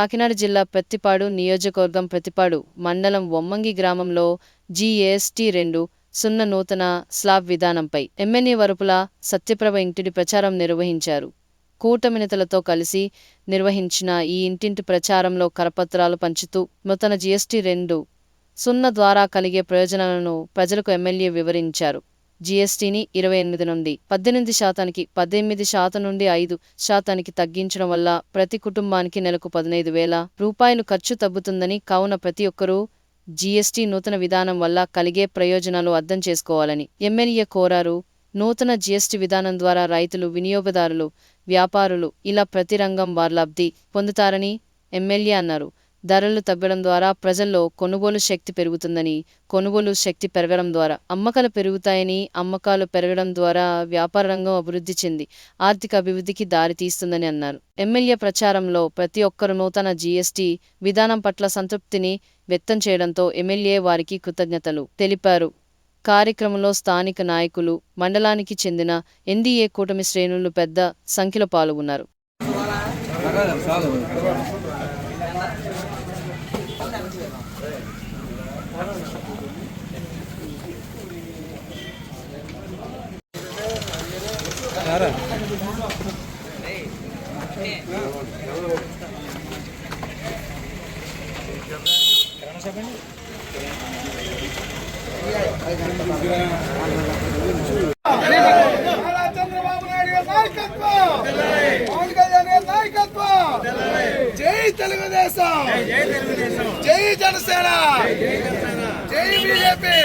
కాకినాడ జిల్లా ప్రత్తిపాడు నియోజకవర్గం ప్రత్తిపాడు మండలం వమ్మంగి గ్రామంలో GST-2 సున్నా నూతన స్లాబ్ విధానంపై ఎమ్మెల్యే వరపుల సత్యప్రభ ఇంటింటి ప్రచారం నిర్వహించారు. కూటమి నేతలతో కలిసి నిర్వహించిన ఈ ఇంటింటి ప్రచారంలో కరపత్రాలు పంచుతూ నూతన GST-2 సున్నా ద్వారా కలిగే ప్రయోజనాలను ప్రజలకు ఎమ్మెల్యే వివరించారు. జీఎస్టీని 28 నుండి 18% 18% నుండి 5% తగ్గించడం వల్ల ప్రతి కుటుంబానికి నెలకు 15,000 రూపాయలు ఖర్చు తగ్గుతుందని, కావున ప్రతి ఒక్కరూ జీఎస్టీ నూతన విధానం వల్ల కలిగే ప్రయోజనాలు అర్థం చేసుకోవాలని ఎమ్మెల్యే కోరారు. నూతన జీఎస్టీ విధానం ద్వారా రైతులు, వినియోగదారులు, వ్యాపారులు ఇలా ప్రతి రంగం వారు లబ్ధి పొందుతారని ఎమ్మెల్యే అన్నారు. ధరలు తగ్గడం ద్వారా ప్రజల్లో కొనుగోలు శక్తి పెరుగుతుందని, కొనుగోలు శక్తి పెరగడం ద్వారా అమ్మకాలు పెరుగుతాయని, అమ్మకాలు పెరగడం ద్వారా వ్యాపార రంగం అభివృద్ధి చెంది ఆర్థిక అభివృద్ధికి దారితీస్తుందని అన్నారు. ఎమ్మెల్యే ప్రచారంలో ప్రతి ఒక్కరూ నూతన జీఎస్టీ విధానం పట్ల సంతృప్తిని వ్యక్తం చేయడంతో ఎమ్మెల్యే వారికి కృతజ్ఞతలు తెలిపారు. కార్యక్రమంలో స్థానిక నాయకులు, మండలానికి చెందిన ఎన్డీఏ కూటమి శ్రేణులు పెద్ద సంఖ్యలో పాల్గొన్నారు. చంద్రబాబు నాయుడు నాయకత్వం, పవన్ కళ్యాణ్ నాయకత్వం, జై తెలుగుదేశం, జై జనసేన, జై బీజేపీ.